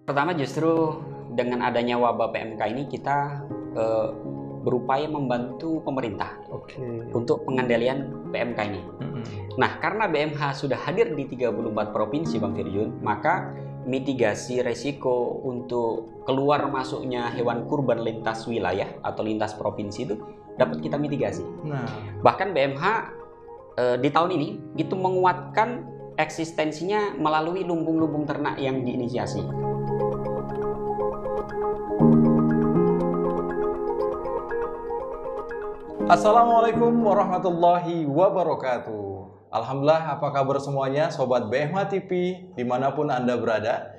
Pertama justru dengan adanya wabah PMK ini kita eh, berupaya membantu pemerintah untuk pengendalian PMK ini. Nah, karena BMH sudah hadir di 34 provinsi Bang Firjun, maka mitigasi resiko untuk keluar masuknya hewan kurban lintas wilayah atau lintas provinsi itu dapat kita mitigasi. Bahkan BMH di tahun ini itu menguatkan eksistensinya melalui lumbung-lumbung ternak yang diinisiasi. Assalamualaikum warahmatullahi wabarakatuh. Alhamdulillah, apa kabar semuanya Sobat BMH TV dimanapun Anda berada.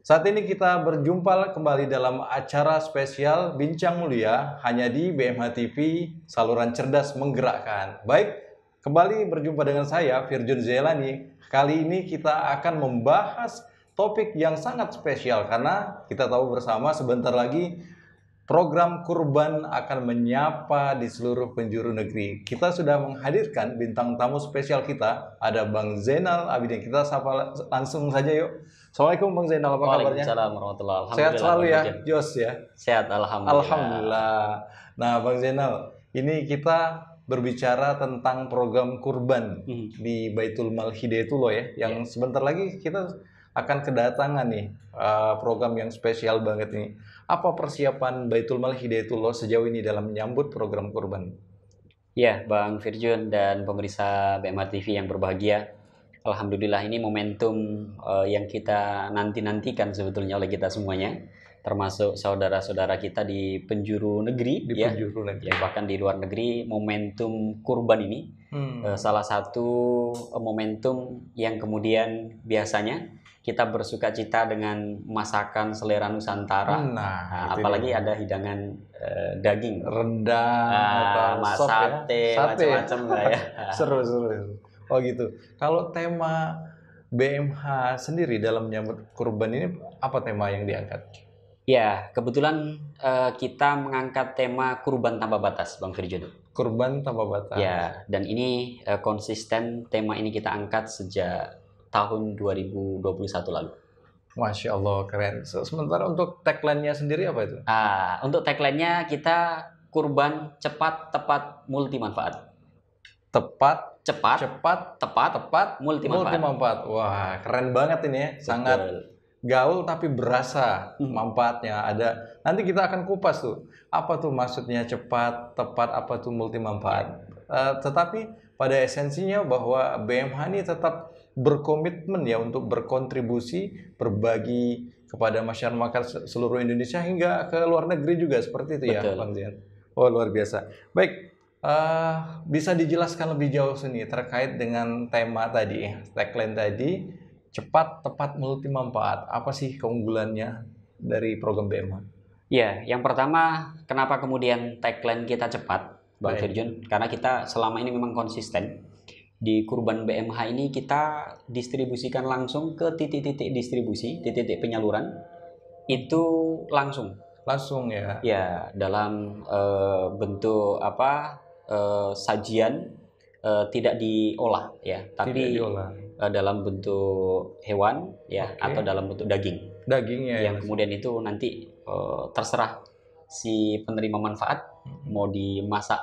Saat ini kita berjumpa kembali dalam acara spesial Bincang Mulia hanya di BMH TV, saluran cerdas menggerakkan. Baik, kembali berjumpa dengan saya Firjun Zailani. Kali ini kita akan membahas topik yang sangat spesial karena kita tahu bersama sebentar lagi program kurban akan menyapa di seluruh penjuru negeri. Kita sudah menghadirkan bintang tamu spesial kita, ada Bang Zainal Abidin. Kita sapa langsung saja yuk. Assalamualaikum Bang Zainal, apa kabarnya? Waalaikumsalam warahmatullahi wabarakatuh. Sehat selalu ya, Jos ya? Sehat, alhamdulillah. Alhamdulillah. Nah Bang Zainal, ini kita berbicara tentang program kurban di Baitul Mal Hidayatullah ya, yang sebentar lagi kita akan kedatangan nih program yang spesial banget nih. Apa persiapan Baitul Mal Hidayatullah sejauh ini dalam menyambut program kurban? Ya, Bang Firjun dan pemirsa BMH TV yang berbahagia. Alhamdulillah ini momentum yang kita nanti-nantikan sebetulnya oleh kita semuanya, termasuk saudara-saudara kita di penjuru negeri, Penjuru negeri. Ya, bahkan di luar negeri. Momentum kurban ini salah satu momentum yang kemudian biasanya kita bersuka cita dengan masakan selera Nusantara. Apalagi dia ada hidangan daging, rendang, sate, macam-macam lah ya. Seru. Oh gitu. Kalau tema BMH sendiri dalam menyambut kurban ini apa tema yang diangkat? Ya, kebetulan kita mengangkat tema kurban tanpa batas, Bang Firjun. Kurban tanpa batas. Ya, dan ini konsisten tema ini kita angkat sejak tahun 2021 lalu. Masya Allah, keren. Sementara untuk tagline-nya sendiri apa itu? Untuk tagline-nya kita kurban cepat, tepat, multi manfaat. Tepat, multi manfaat. Wah, keren banget ini ya. Sangat gaul tapi berasa manfaatnya ada. Nanti kita akan kupas tuh. Apa tuh maksudnya cepat, tepat, apa tuh multi manfaat. Tetapi pada esensinya bahwa BMH ini tetap berkomitmen ya untuk berkontribusi, berbagi kepada masyarakat seluruh Indonesia hingga ke luar negeri juga seperti itu. Betul. Ya, Bang Zian. Oh, luar biasa. Baik, bisa dijelaskan lebih jauh sini terkait dengan tema tadi, tagline tadi, cepat, tepat, multi manfaat. Apa sih keunggulannya dari program BMH? Ya, yang pertama, kenapa kemudian tagline kita cepat, Bang Firjun? Karena kita selama ini memang konsisten. Di kurban BMH ini kita distribusikan langsung ke titik-titik distribusi, titik-titik penyaluran. Itu langsung ya. Ya, dalam bentuk sajian tidak diolah ya, tapi dalam bentuk hewan ya, atau dalam bentuk daging. Yang kemudian itu nanti terserah si penerima manfaat mau dimasak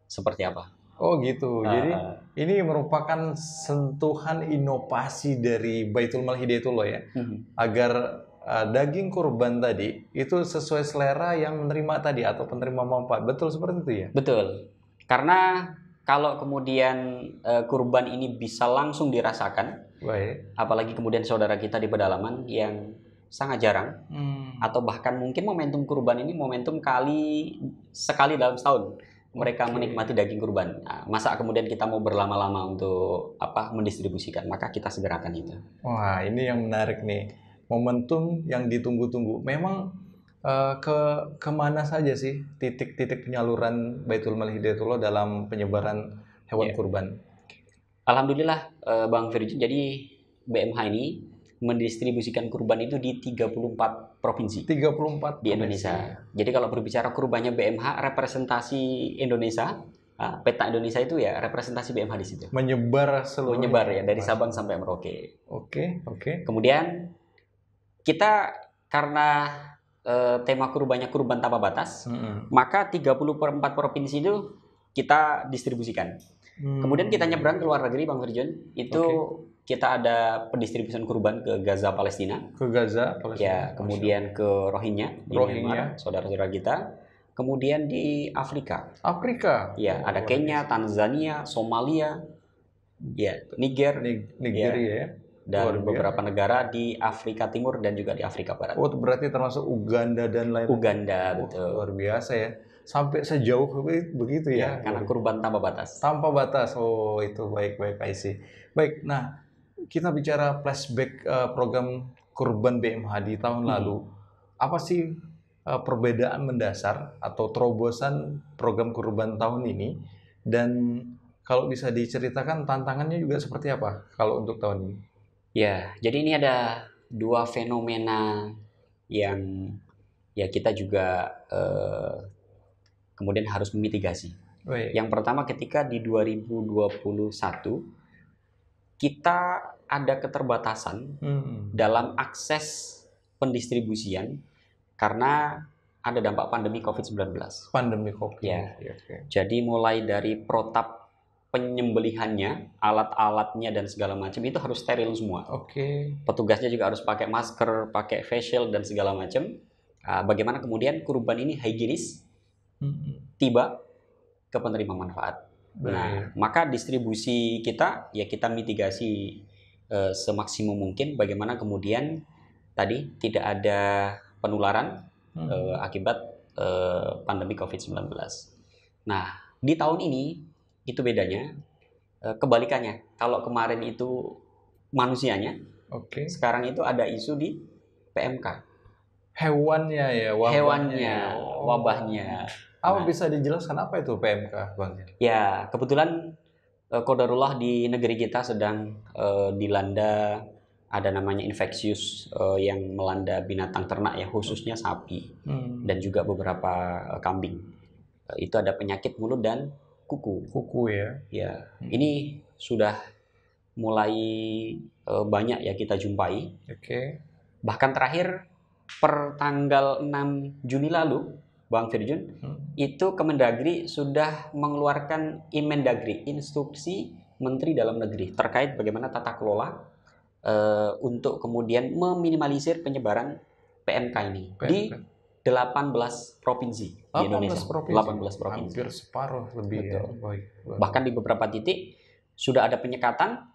seperti apa. Oh gitu. Jadi ini merupakan sentuhan inovasi dari Baitul Mal Hidayatullah ya. Agar daging kurban tadi itu sesuai selera yang menerima tadi atau penerima manfaat. Betul seperti itu ya? Betul. Karena kalau kemudian kurban ini bisa langsung dirasakan, apalagi kemudian saudara kita di pedalaman yang sangat jarang, atau bahkan mungkin momentum kurban ini momentum sekali dalam setahun mereka menikmati daging kurban. Masa kemudian kita mau berlama-lama untuk mendistribusikan, maka kita segerakan itu. Wah, ini yang menarik nih. Momentum yang ditunggu-tunggu. Memang kemana saja sih titik-titik penyaluran Baitul Mal Hidayatullah dalam penyebaran hewan kurban? Alhamdulillah Bang Firjun, jadi BMH ini mendistribusikan kurban itu di 34 provinsi. 34 di Indonesia. Jadi kalau berbicara kurbannya BMH, representasi Indonesia, peta Indonesia itu ya representasi BMH di situ. Menyebar seluruh. Menyebar ya, dari Sabang sampai Merauke. Oke. Kemudian kita karena tema kurbannya kurban tanpa batas, maka 30/4 provinsi itu kita distribusikan. Kemudian kita nyebrang ke luar negeri, Bang Firjun, itu kita ada pendistribusian kurban ke Gaza, Palestina. Ke Gaza, Palestina. Ya, kemudian ke Rohingya, di Myanmar, saudara-saudara kita. Kemudian di Afrika. Ya, ada Kenya, Tanzania, Somalia, ya, Niger, ya. Dan beberapa negara di Afrika Timur dan juga di Afrika Barat. Oh, berarti termasuk Uganda dan lain-lain. Uganda, betul. Luar biasa ya. Sampai sejauh begitu ya. Karena kurban tanpa batas. Tanpa batas. Oh, itu baik-baik, I see. Baik, nah kita bicara flashback program kurban BMH di tahun lalu. Apa sih perbedaan mendasar atau terobosan program kurban tahun ini? Dan kalau bisa diceritakan tantangannya juga seperti apa kalau untuk tahun ini? Ya, jadi ini ada dua fenomena yang ya kita juga kemudian harus memitigasi. Yang pertama, ketika di 2021 kita ada keterbatasan dalam akses pendistribusian karena ada dampak pandemi COVID-19. Pandemi COVID. Ya. Jadi mulai dari protap penyembelihannya, alat-alatnya dan segala macam itu harus steril semua. Petugasnya juga harus pakai masker, pakai face shield dan segala macam. Bagaimana kemudian kurban ini higienis tiba ke penerima manfaat. Nah, maka distribusi kita ya kita mitigasi semaksimum mungkin bagaimana kemudian tadi tidak ada penularan akibat pandemi COVID-19. Nah, di tahun ini itu bedanya kebalikannya. Kalau kemarin itu manusianya, sekarang itu ada isu di PMK. Hewannya ya, wabahnya. Apa bisa dijelaskan apa itu PMK, Bang? Ya, kebetulan qadarullah di negeri kita sedang dilanda ada namanya infeksius yang melanda binatang ternak ya, khususnya sapi dan juga beberapa kambing. Itu ada penyakit mulut dan kuku ya. Ya, ini sudah mulai banyak ya kita jumpai. Bahkan terakhir per tanggal 6 Juni lalu, Bang Firjun, itu Kemendagri sudah mengeluarkan Imendagri, Instruksi Menteri Dalam Negeri terkait bagaimana tata kelola untuk kemudian meminimalisir penyebaran PMK ini di 18 provinsi di Indonesia. 18 provinsi. Hampir separuh lebih. Ya. Bahkan di beberapa titik sudah ada penyekatan.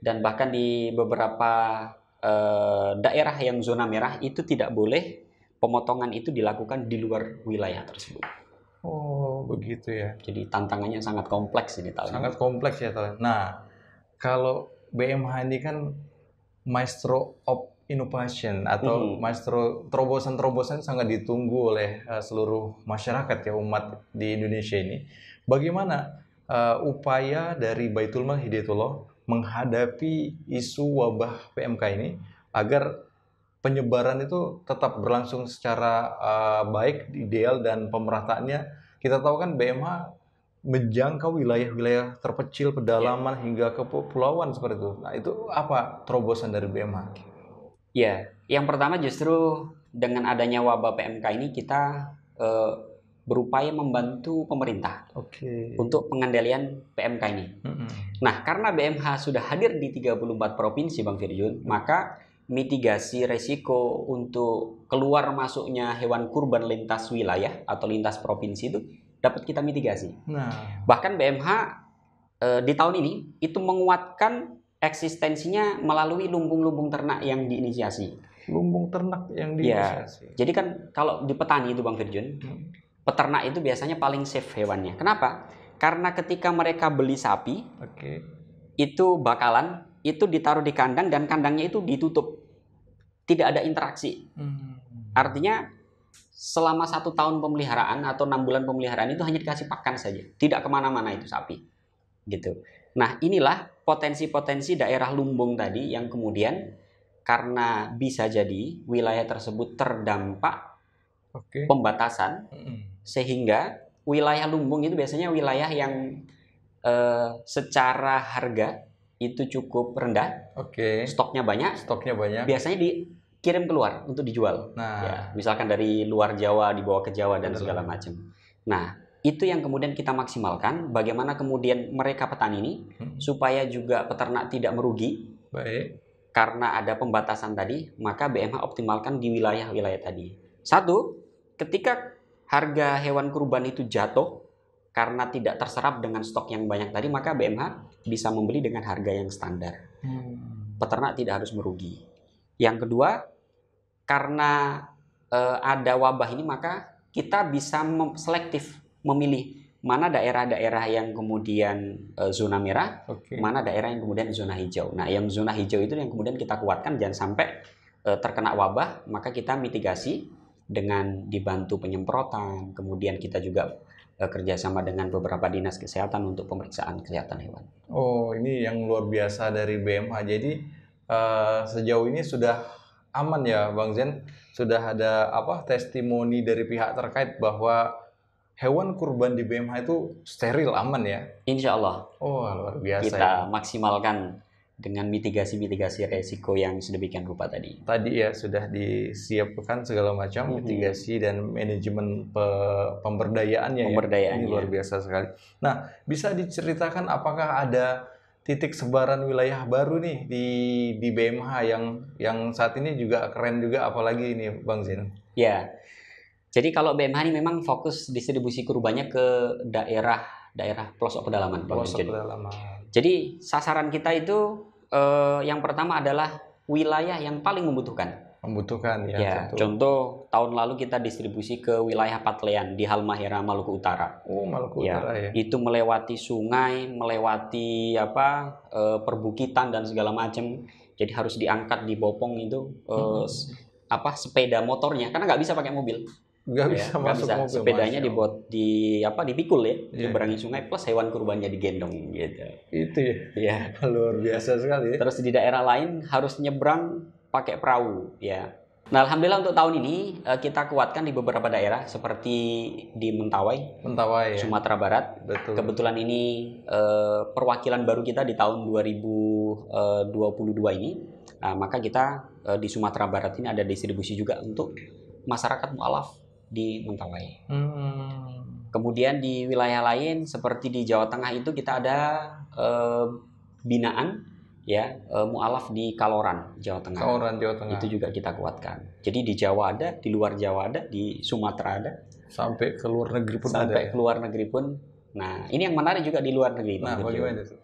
Dan bahkan di beberapa daerah yang zona merah itu tidak boleh pemotongan itu dilakukan di luar wilayah tersebut. Oh, begitu ya. Jadi tantangannya sangat kompleks ini tahun. Sangat kompleks ya tahun. Nah, kalau BMH ini kan Maestro of Innovation atau maestro terobosan-terobosan sangat ditunggu oleh seluruh masyarakat ya, umat di Indonesia ini. Bagaimana upaya dari Baitul Mal Hidayatullah menghadapi isu wabah PMK ini agar penyebaran itu tetap berlangsung secara baik, ideal, dan pemerataannya? Kita tahu kan BMH menjangkau wilayah-wilayah terpencil, pedalaman hingga kepulauan seperti itu. Nah, itu apa terobosan dari BMH? Ya, yang pertama justru dengan adanya wabah PMK ini kita berupaya membantu pemerintah untuk pengendalian PMK ini. Nah, karena BMH sudah hadir di 34 provinsi, Bang Firjun, maka mitigasi resiko untuk keluar masuknya hewan kurban lintas wilayah atau lintas provinsi itu dapat kita mitigasi. Bahkan BMH di tahun ini itu menguatkan eksistensinya melalui lumbung-lumbung ternak yang diinisiasi. Lumbung ternak yang diinisiasi. Ya, jadi kan kalau di petani itu Bang Firjun, peternak itu biasanya paling safe hewannya. Kenapa? Karena ketika mereka beli sapi, itu bakalan itu ditaruh di kandang dan kandangnya itu ditutup, tidak ada interaksi. Artinya selama 1 tahun pemeliharaan atau 6 bulan pemeliharaan itu hanya dikasih pakan saja, tidak kemana-mana itu sapi, gitu. Nah, inilah potensi-potensi daerah lumbung tadi yang kemudian karena bisa jadi wilayah tersebut terdampak pembatasan, sehingga wilayah lumbung itu biasanya wilayah yang secara harga itu cukup rendah, stoknya banyak. Biasanya kirim keluar untuk dijual. Ya, misalkan dari luar Jawa dibawa ke Jawa dan segala macam. Nah, itu yang kemudian kita maksimalkan. Bagaimana kemudian mereka petani ini supaya juga peternak tidak merugi. Baik. Karena ada pembatasan tadi, maka BMH optimalkan di wilayah-wilayah tadi. Satu, ketika harga hewan kurban itu jatuh karena tidak terserap dengan stok yang banyak tadi, maka BMH bisa membeli dengan harga yang standar. Peternak tidak harus merugi. Yang kedua, karena ada wabah ini, maka kita bisa selektif memilih mana daerah-daerah yang kemudian zona merah, mana daerah yang kemudian zona hijau. Nah, yang zona hijau itu yang kemudian kita kuatkan jangan sampai terkena wabah, maka kita mitigasi dengan dibantu penyemprotan, kemudian kita juga kerjasama dengan beberapa dinas kesehatan untuk pemeriksaan kesehatan hewan. Oh, ini yang luar biasa dari BMH. Jadi sejauh ini sudah aman ya, Bang Zen? Sudah ada testimoni dari pihak terkait bahwa hewan kurban di BMH itu steril, aman ya? Insya Allah. Oh, luar biasa. Kita maksimalkan dengan mitigasi resiko yang sedemikian rupa tadi. Tadi ya sudah disiapkan segala macam mitigasi dan manajemen pemberdayaannya. Pemberdayaan ini luar biasa sekali. Nah, bisa diceritakan apakah ada titik sebaran wilayah baru nih di BMH yang saat ini juga keren juga, apalagi ini Bang Zen? Ya. Jadi kalau BMH ini memang fokus distribusi kurbannya ke daerah pelosok pedalaman. Jadi sasaran kita itu yang pertama adalah wilayah yang paling membutuhkan. Ya. Contoh tahun lalu kita distribusi ke wilayah Patlean di Halmahera, Maluku Utara. Oh, Maluku Utara ya. Itu melewati sungai, melewati perbukitan dan segala macam. Jadi harus diangkat, dibopong itu sepeda motornya karena nggak bisa pakai mobil. Nggak bisa masuk mobil. Sepedanya dibuat dipikul ya, diberangi sungai plus hewan kurbannya digendong gitu. Itu ya. Luar biasa sekali ya. Terus di daerah lain harus nyebrang pakai perahu ya. Nah, alhamdulillah untuk tahun ini kita kuatkan di beberapa daerah seperti di Mentawai ya. Sumatera Barat. Betul. Kebetulan ini perwakilan baru kita di tahun 2022 ini. Nah, maka kita di Sumatera Barat ini ada distribusi juga untuk masyarakat mu'alaf di Mentawai. Kemudian di wilayah lain seperti di Jawa Tengah itu kita ada binaan mu'alaf di Kaloran, Jawa Tengah. Itu juga kita kuatkan. Jadi di Jawa ada, di luar Jawa ada, di Sumatera ada, sampai ke luar negeri pun sampai ke luar negeri pun. Nah, ini yang menarik juga di luar negeri. Nah, bagaimana itu?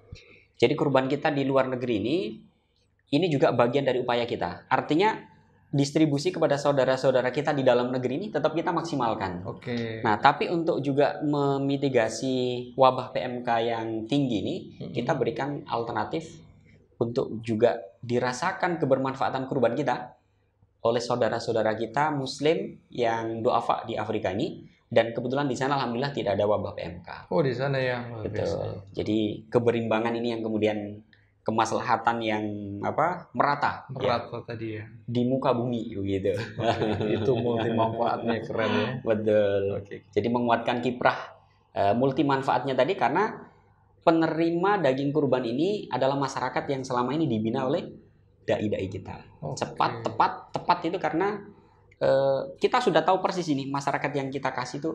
Jadi kurban kita di luar negeri ini juga bagian dari upaya kita. Artinya distribusi kepada saudara-saudara kita di dalam negeri ini tetap kita maksimalkan. Nah, tapi untuk juga memitigasi wabah PMK yang tinggi ini, kita berikan alternatif untuk juga dirasakan kebermanfaatan kurban kita oleh saudara-saudara kita Muslim yang du'afa di Afrika ini. Dan kebetulan di sana alhamdulillah tidak ada wabah PMK. Oh, di sana ya. Betul. Jadi keberimbangan ini yang kemudian kemaslahatan yang merata tadi ya di muka bumi gitu. Itu multi manfaatnya keren ya. Betul. Jadi menguatkan kiprah multi manfaatnya tadi karena penerima daging kurban ini adalah masyarakat yang selama ini dibina oleh dai-dai kita. Tepat itu karena kita sudah tahu persis ini masyarakat yang kita kasih itu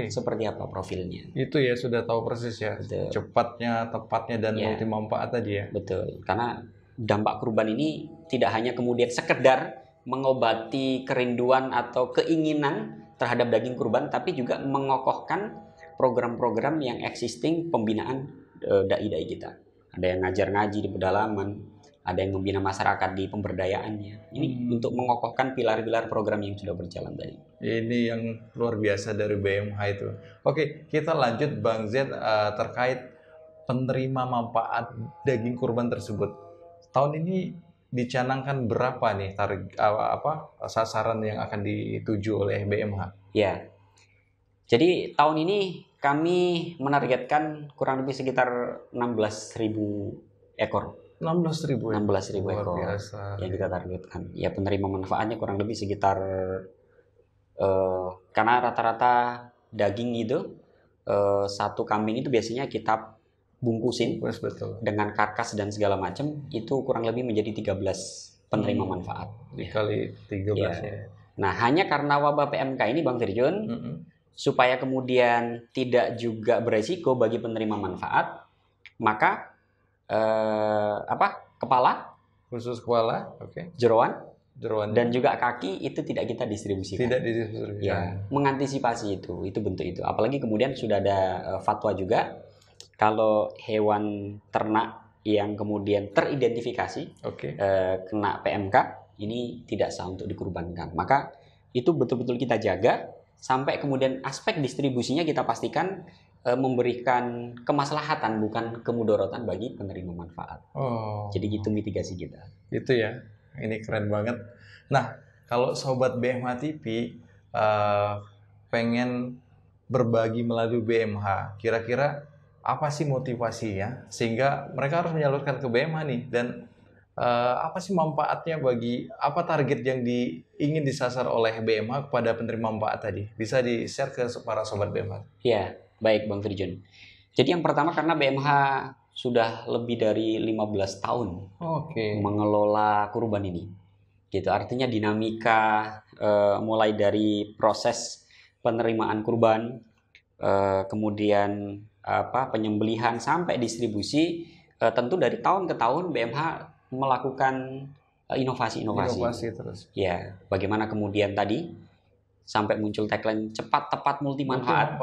seperti apa profilnya. Itu ya sudah tahu persis ya. Betul. Cepatnya, tepatnya dan multi manfaat tadi ya. Betul. Karena dampak kurban ini tidak hanya kemudian sekedar mengobati kerinduan atau keinginan terhadap daging kurban, tapi juga mengokohkan program-program yang existing pembinaan dai-dai kita. Ada yang ngajar ngaji di pedalaman, ada yang membina masyarakat di pemberdayaannya. Ini untuk mengokohkan pilar-pilar program yang sudah berjalan tadi. Ini yang luar biasa dari BMH itu. Oke, kita lanjut Bang Z terkait penerima manfaat daging kurban tersebut. Tahun ini dicanangkan berapa nih sasaran yang akan dituju oleh BMH? Ya. Jadi tahun ini kami menargetkan kurang lebih sekitar 16.000 ekor. 16.000 ekor yang kita targetkan. Ya, penerima manfaatnya kurang lebih sekitar karena rata-rata daging itu satu kambing itu biasanya kita bungkusin dengan karkas dan segala macam, itu kurang lebih menjadi 13 penerima manfaat. Dikali 13 ya. Nah, hanya karena wabah PMK ini Bang Firjun, supaya kemudian tidak juga beresiko bagi penerima manfaat, maka kepala, khusus kepala, jeroan, dan juga juga kaki itu tidak kita distribusikan. Tidak didistribusikan. Ya, mengantisipasi itu bentuk itu. Apalagi kemudian sudah ada fatwa juga kalau hewan ternak yang kemudian teridentifikasi kena PMK ini tidak sah untuk dikurbankan. Maka itu betul-betul kita jaga sampai kemudian aspek distribusinya kita pastikan memberikan kemaslahatan bukan kemudorotan bagi penerima manfaat. Jadi gitu mitigasi kita. Gitu ya. Ini keren banget. Nah, kalau sobat BMH TV pengen berbagi melalui BMH, kira-kira apa sih motivasinya sehingga mereka harus menyalurkan ke BMH nih, dan apa sih manfaatnya bagi apa target yang ingin disasar oleh BMH kepada penerima manfaat tadi? Bisa di-share ke para sobat BMH? Ya, baik Bang Firjun. Jadi yang pertama karena BMH sudah lebih dari 15 tahun mengelola kurban ini. Gitu, artinya dinamika mulai dari proses penerimaan kurban, kemudian penyembelihan sampai distribusi, tentu dari tahun ke tahun BMH melakukan inovasi terus. Ya, bagaimana kemudian tadi sampai muncul tagline cepat, tepat, multi manfaat.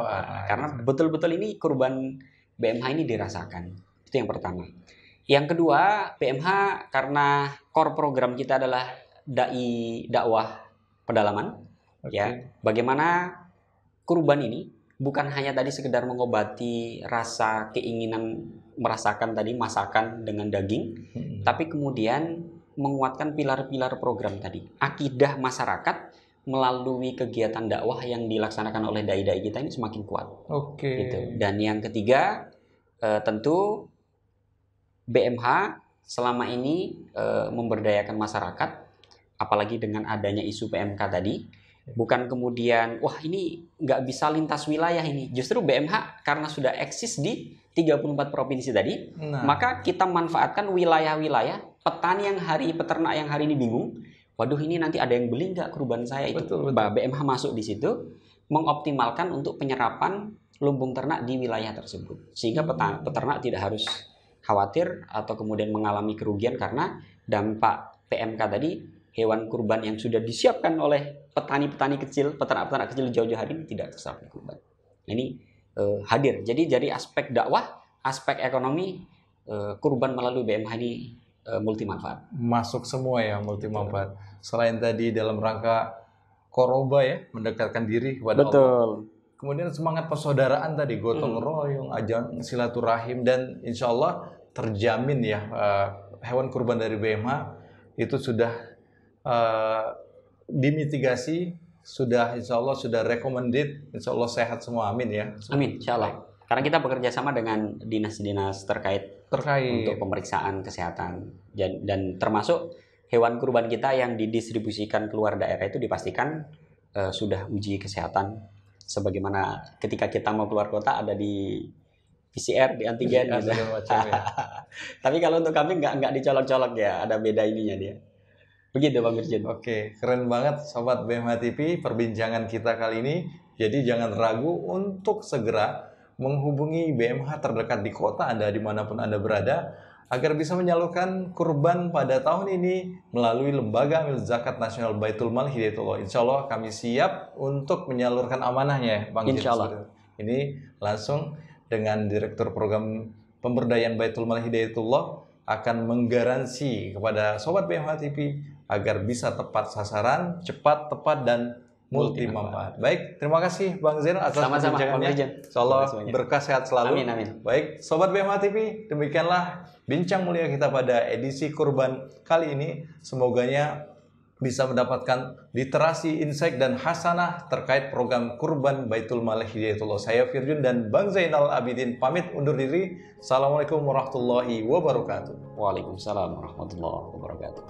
Karena betul-betul ini kurban BMH ini dirasakan. Itu yang pertama. Yang kedua, BMH karena core program kita adalah dakwah pedalaman. Ya, bagaimana kurban ini bukan hanya tadi sekedar mengobati rasa keinginan merasakan tadi masakan dengan daging, tapi kemudian menguatkan pilar-pilar program tadi. Akidah masyarakat melalui kegiatan dakwah yang dilaksanakan oleh dai-dai kita ini semakin kuat. Gitu. Dan yang ketiga, tentu BMH selama ini memberdayakan masyarakat, apalagi dengan adanya isu PMK tadi, bukan kemudian wah ini nggak bisa lintas wilayah ini. Justru BMH karena sudah eksis di 34 provinsi tadi, maka kita manfaatkan wilayah-wilayah peternak yang hari ini bingung, waduh ini nanti ada yang beli nggak kurban saya itu. Betul. BMH masuk di situ mengoptimalkan untuk penyerapan lumbung ternak di wilayah tersebut, sehingga peternak tidak harus khawatir atau kemudian mengalami kerugian karena dampak PMK tadi. Hewan kurban yang sudah disiapkan oleh petani-petani kecil, peternak-peternak kecil jauh-jauh hari ini tidak terserap kurban. Ini hadir. Jadi dari aspek dakwah, aspek ekonomi, kurban melalui BMH ini multi manfaat. Masuk semua ya, multi manfaat. Selain tadi dalam rangka koroba ya, mendekatkan diri kepada Allah. Kemudian semangat persaudaraan tadi, gotong royong, ajang silaturahim, dan insya Allah terjamin ya hewan kurban dari BMH itu sudah dimitigasi, sudah insya Allah sudah recommended, insya Allah sehat semua, amin ya. Amin, insya Allah. Karena kita bekerja sama dengan dinas-dinas terkait untuk pemeriksaan kesehatan, dan termasuk hewan kurban kita yang didistribusikan keluar daerah itu dipastikan sudah uji kesehatan, sebagaimana ketika kita mau keluar kota ada di PCR, di antigen gitu. Tapi kalau untuk kami nggak dicolok-colok ya, ada beda ininya dia. Begitu Bang Firjun. Oke, keren banget Sobat BMH TV perbincangan kita kali ini. Jadi jangan ragu untuk segera menghubungi BMH terdekat di kota Anda dimanapun Anda berada, agar bisa menyalurkan kurban pada tahun ini melalui Lembaga Amil Zakat Nasional Baitul Mal Hidayatullah. Insya Allah kami siap untuk menyalurkan amanahnya, Bang. Insya Allah. Ini langsung dengan Direktur Program Pemberdayaan Baitul Mal Hidayatullah akan menggaransi kepada Sobat BMH TV agar bisa tepat sasaran, cepat, tepat, dan multi manfaat. Baik, terima kasih Bang Zainal atas perbincangannya. Insyaallah berkah sehat selalu. Amin, amin. Baik, Sobat BMH TV, demikianlah bincang mulia kita pada edisi kurban kali ini. Semoganya bisa mendapatkan literasi, insight, dan hasanah terkait program kurban Baitul Mal Hidayatullah. Saya Firjun dan Bang Zainal Abidin pamit undur diri. Assalamualaikum warahmatullahi wabarakatuh. Waalaikumsalam warahmatullahi wabarakatuh.